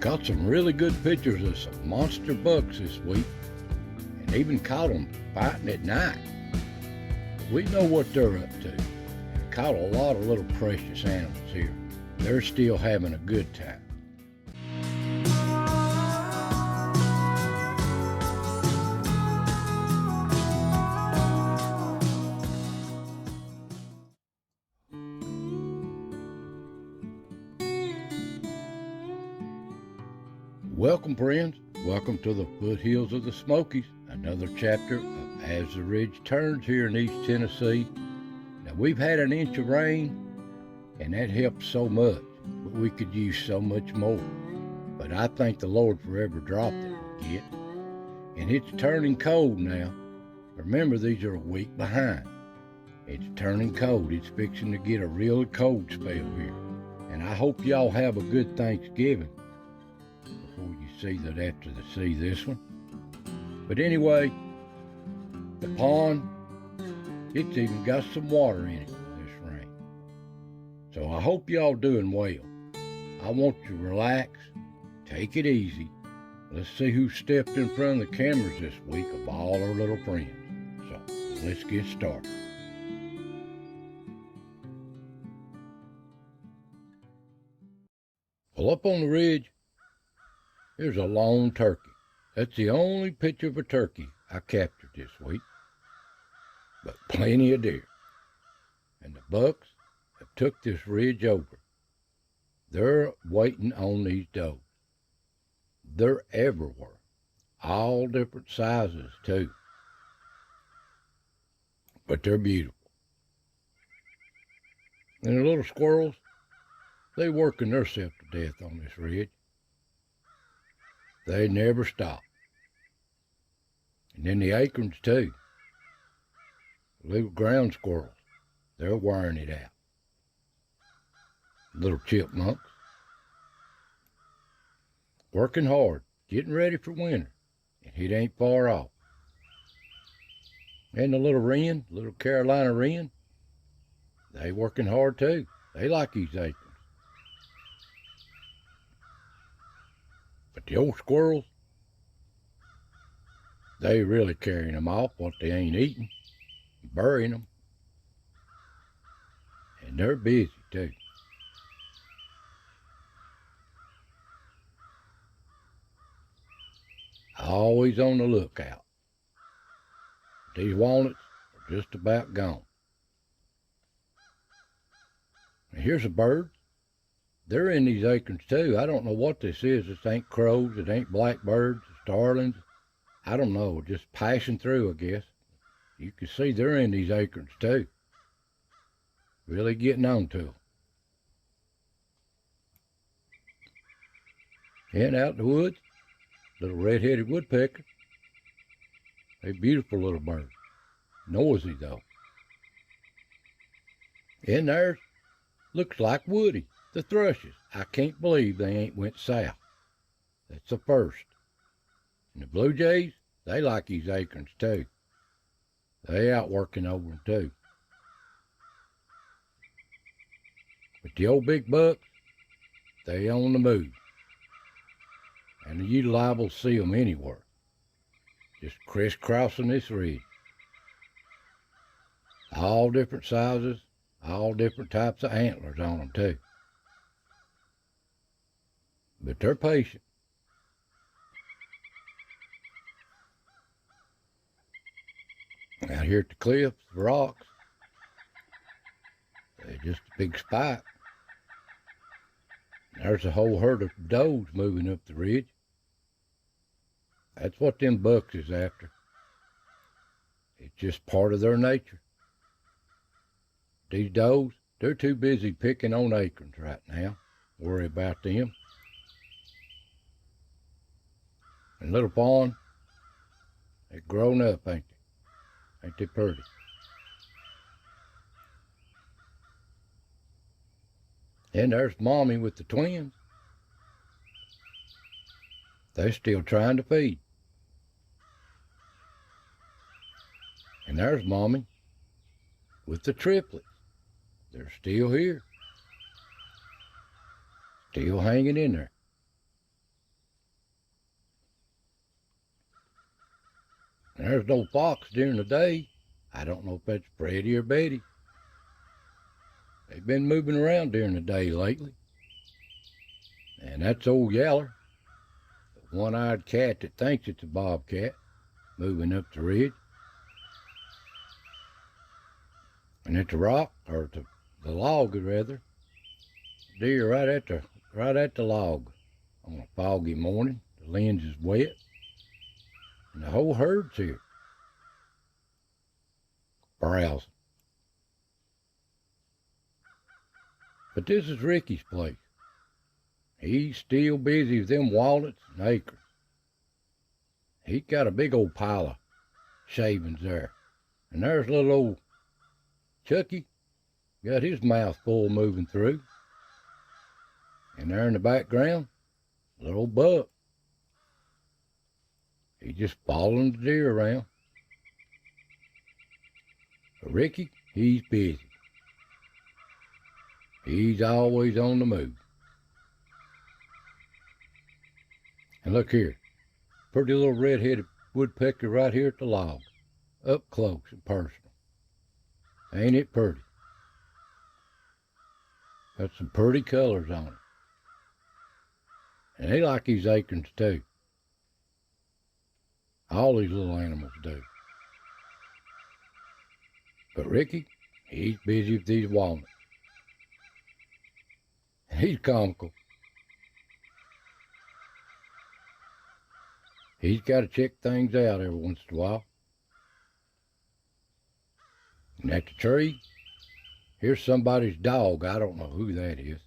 Caught some really good pictures of some monster bucks this week, and even caught them fighting at night. We know what they're up to, and caught a lot of little precious animals here. They're still having a good time. Welcome, friends. Welcome to the foothills of the Smokies, another chapter of As the Ridge Turns here in East Tennessee. Now, we've had an inch of rain, and that helped so much, but we could use so much more. But I thank the Lord for every drop that we get. And it's turning cold now. Remember, these are a week behind. It's turning cold. It's fixing to get a real cold spell here. And I hope y'all have a good Thanksgiving before you see that after to see this one. But anyway, the pond, it's even got some water in it with this rain. So I hope y'all doing well. I want you to relax, take it easy. Let's see who stepped in front of the cameras this week of all our little friends. So let's get started. Well, up on the ridge, there's a lone turkey. That's the only picture of a turkey I captured this week. But plenty of deer. And the bucks have took this ridge over. They're waiting on these does. They're everywhere. All different sizes, too. But they're beautiful. And the little squirrels, they working themselves to death on this ridge. They never stop. And then the acorns, too. The little ground squirrels, they're wearing it out. Little chipmunks, working hard, getting ready for winter, and it ain't far off. And the little wren, little Carolina wren, they working hard too. They like these acorns. But the old squirrels, they really carrying them off what they ain't eating, burying them. And they're busy too. Always on the lookout. These walnuts are just about gone. And here's a bird. They're in these acorns too. I don't know what this is. This ain't crows. It ain't blackbirds, starlings. I don't know. Just passing through, I guess. You can see they're in these acorns too. Really getting on to them. And out in the woods, little red-headed woodpecker. A beautiful little bird. Noisy though. And there's, looks like Woody, the thrushes. I can't believe they ain't went south. That's the first. And the blue jays, they like these acorns too. They out working over them too. But the old big bucks, they on the move. And you liable to see them anywhere. Just crisscrossing this ridge. All different sizes, all different types of antlers on them too. But they're patient. Out here at the cliffs, the rocks, they're just a big spike. There's a whole herd of does moving up the ridge. That's what them bucks is after. It's just part of their nature. These does, they're too busy picking on acorns right now. Worry about them. And little fawn, they're grown up, ain't they? Ain't they pretty? And there's Mommy with the twins. They're still trying to feed. And there's Mommy with the triplets. They're still here. Still hanging in there. And there's no fox during the day. I don't know if that's Freddy or Betty. They've been moving around during the day lately. And that's old Yeller, the one-eyed cat that thinks it's a bobcat, moving up the ridge. And at the rock, or the log rather, deer right at the log on a foggy morning. The lens is wet, and the whole herd's here, browsing. But this is Ricky's place. He's still busy with them walnuts and acorns. He's got a big old pile of shavings there. And there's little old Chucky, got his mouth full moving through. And there in the background, little old Buck. He's just following the deer around. But Ricky, he's busy. He's always on the move. And look here, pretty little red-headed woodpecker right here at the log, up close and personal. Ain't it pretty? Got some pretty colors on it. And they like these acorns too. All these little animals do. But Ricky, he's busy with these walnuts. And he's comical. He's got to check things out every once in a while. And at the tree, here's somebody's dog. I don't know who that is.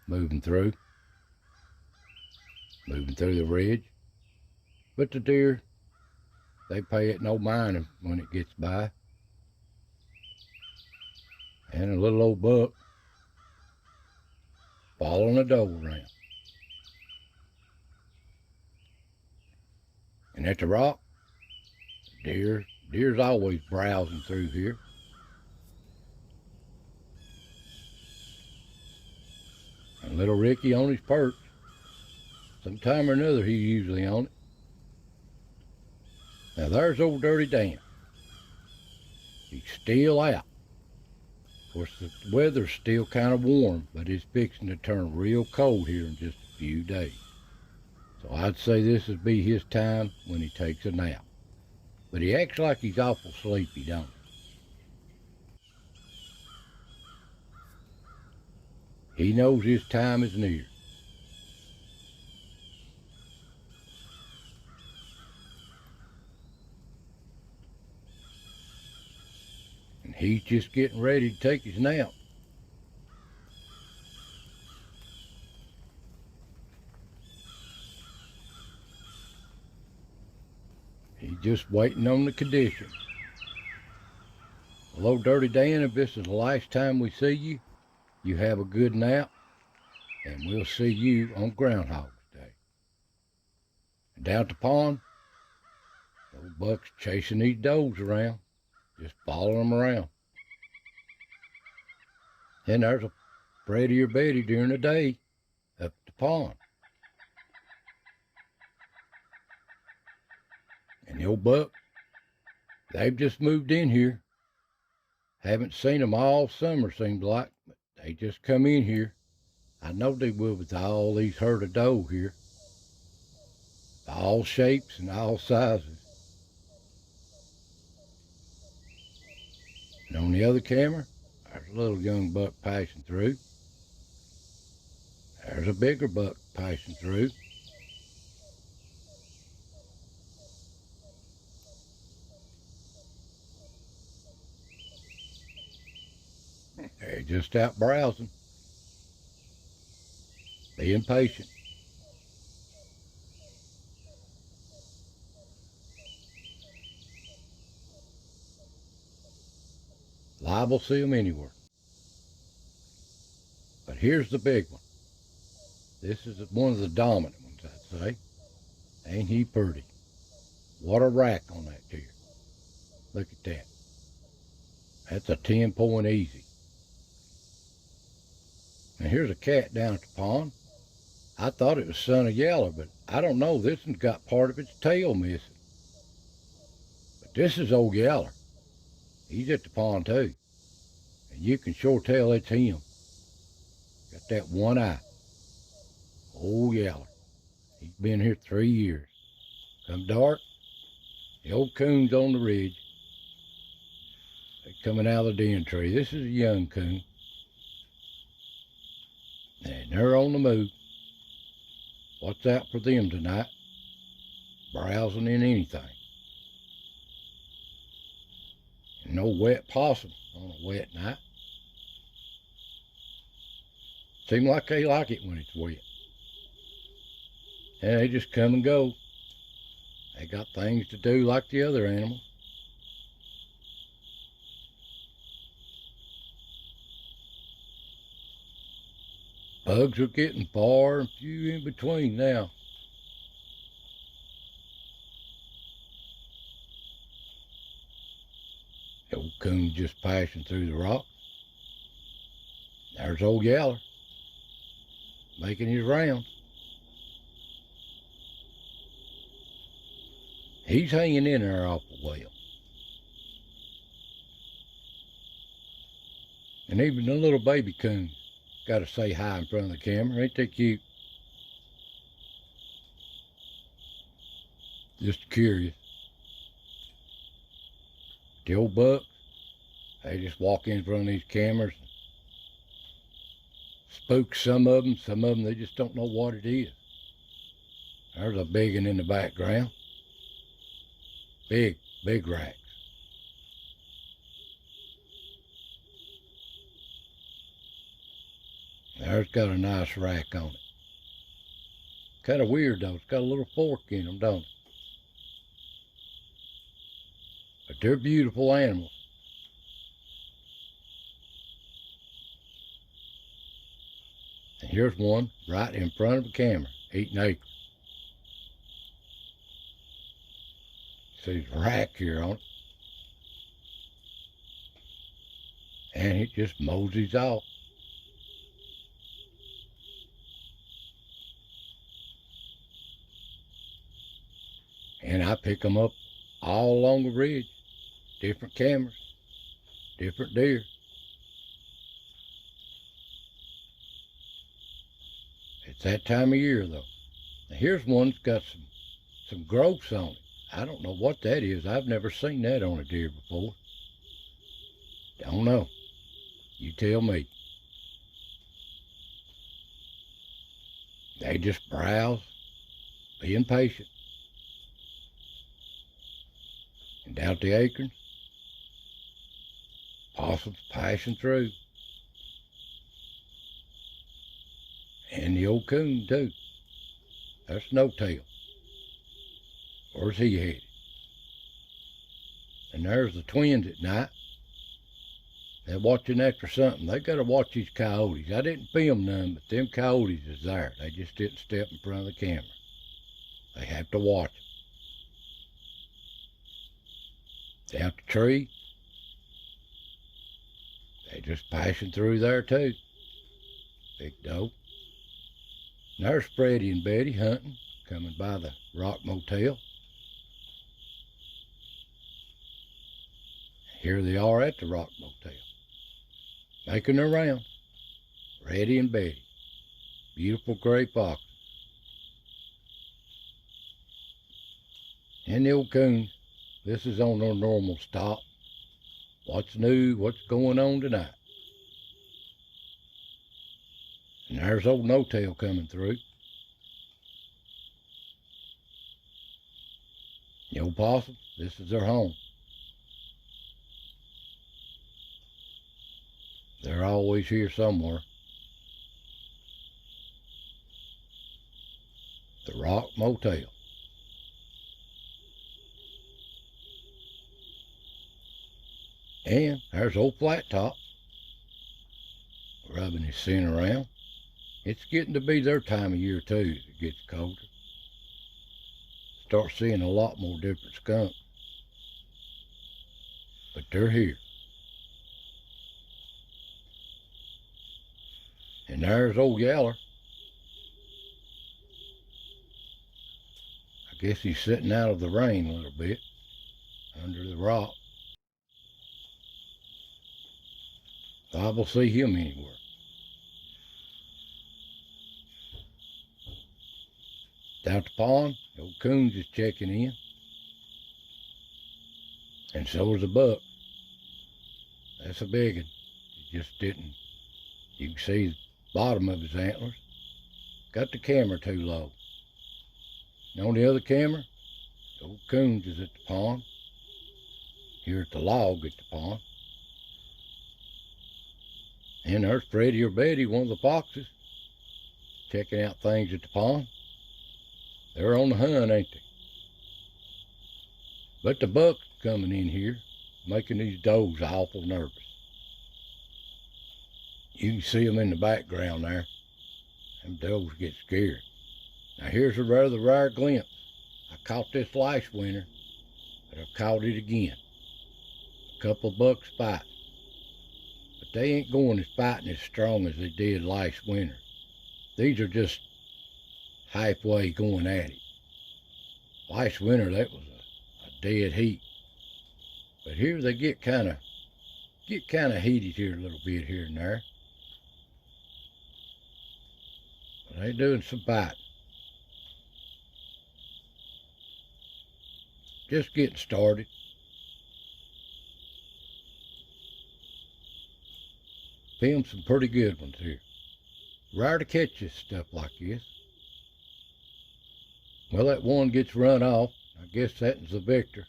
Moving through the ridge. But the deer, they pay it no mind when it gets by. And a little old buck following a doe around. And at the rock, deer's always browsing through here. And little Ricky on his perch. Sometime or another he's usually on it. Now there's old Dirty Dan. He's still out. Of course, the weather's still kind of warm, but it's fixing to turn real cold here in just a few days. So I'd say this would be his time when he takes a nap. But he acts like he's awful sleepy, don't he? He knows his time is near. And he's just getting ready to take his nap. He's just waiting on the conditions. Hello, Dirty Dan, if this is the last time we see you, you have a good nap, and we'll see you on Groundhog's Day. And down at the pond, the old buck's chasing these does around, just following them around. And there's a Freddy or Betty during the day up at the pond. And the old buck, they've just moved in here. Haven't seen them all summer, seems like, but they just come in here. I know they will with all these herd of doe here. All shapes and all sizes. And on the other camera, there's a little young buck passing through. There's a bigger buck passing through. They're just out browsing, being patient. Liable to see them anywhere. But here's the big one. This is one of the dominant ones, I'd say. Ain't he pretty? What a rack on that deer. Look at that. That's a 10-point easy. And here's a cat down at the pond. I thought it was Son of Yeller, but I don't know. This one's got part of its tail missing. This is old Yeller. He's at the pond too. And you can sure tell it's him. Got that one eye. Old Yeller. He's been here 3 years. Come dark, the old coon's on the ridge. They're coming out of the den tree. This is a young coon. And they're on the move. What's out for them tonight? Browsing in anything. And no wet possum on a wet night. Seem like they like it when it's wet. And they just come and go. They got things to do like the other animals. Bugs are getting far and few in between now. The old coon just passing through the rock. There's old Yeller, making his rounds. He's hanging in there awful well. And even the little baby coons got to say hi in front of the camera. Ain't they cute? Just curious. The old bucks, they just walk in front of these cameras. Spook some of them they just don't know what it is. There's a big one in the background. Big racks. There's got a nice rack on it. Kind of weird though, it's got a little fork in them, don't it? But they're beautiful animals. And here's one right in front of the camera, eating acorns. See his rack here on it. And it just moseys off. And I pick them up all along the ridge. Different cameras, different deer. It's that time of year though. Now here's one that's got some growths on it. I don't know what that is. I've never seen that on a deer before. Don't know. You tell me. They just browse, being patient. And down the acorns, possums passing through. And the old coon too. That's no tail. Where's he headed? And there's the twins at night. They're watching after something. They got to watch these coyotes. I didn't film none, but them coyotes is there. They just didn't step in front of the camera. They have to watch them. Down the tree, they just passing through there too. Big doe. And there's Freddie and Betty hunting, coming by the Rock Motel. Here they are at the Rock Motel, making their round. Freddie and Betty, beautiful gray foxes. And the old coon, this is on their normal stop. What's new, what's going on tonight? And there's old No-Tail coming through. The old possum, this is their home. They're always here somewhere. The Rock Motel. And there's old Flat Top, rubbing his sin around. It's getting to be their time of year too as it gets colder. Start seeing a lot more different skunks. But they're here. And there's old Yeller. I guess he's sitting out of the rain a little bit under rock. Liable to see him anywhere. Down at the pond, old coons is checking in. And so is a buck. That's a big one. He just didn't. You can see the bottom of his antlers. Got the camera too low. And on the other camera, old coons is at the pond. Here at the log at the pond. And there's Freddie or Betty, one of the foxes, checking out things at the pond. They're on the hunt, ain't they? But the buck's coming in here, making these does awful nervous. You can see them in the background there. Them does get scared. Now here's a rather rare glimpse. I caught this last winter, but I've caught it again. A couple of bucks fighting. But they ain't going as fighting as strong as they did last winter. These are just halfway going at it. Last winter that was a dead heat. But here they get kind of heated here a little bit here and there. But they doing some fighting. Just getting started. Filmed some pretty good ones here. Rare to catch this stuff like this. Well, that one gets run off. I guess that's the victor.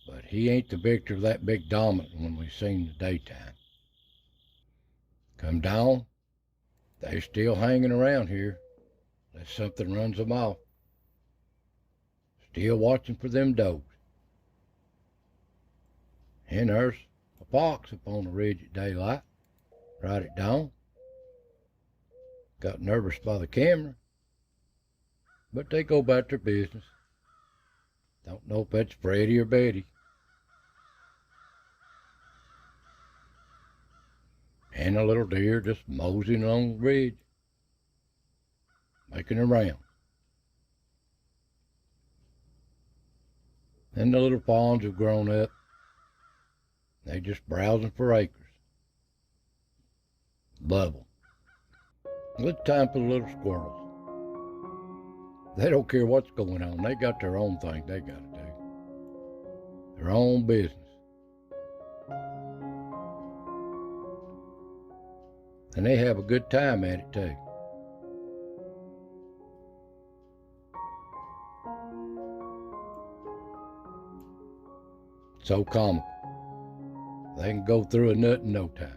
But he ain't the victor of that big dominant one we seen in the daytime. Come dawn, they're still hanging around here unless something runs them off. Still watching for them does. And there's a fox up on the ridge at daylight, right at dawn. Got nervous by the camera. But they go about their business. Don't know if that's Freddie or Betty. And a little deer just moseying along the ridge, making a round. And the little fawns have grown up. They just browsing for acres. Love them. It's time for the little squirrels. They don't care what's going on. They got their own thing they got to do. Their own business. And they have a good time at it too. So comical. They can go through a nut in no time.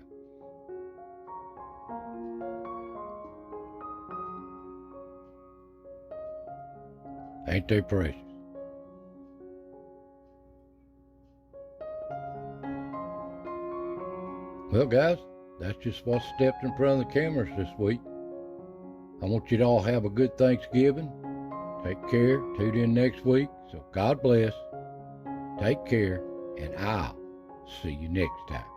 Ain't they precious? Well, guys, that's just what stepped in front of the cameras this week. I want you to all have a good Thanksgiving. Take care. Tune in next week. So God bless. Take care. And I'll see you next time.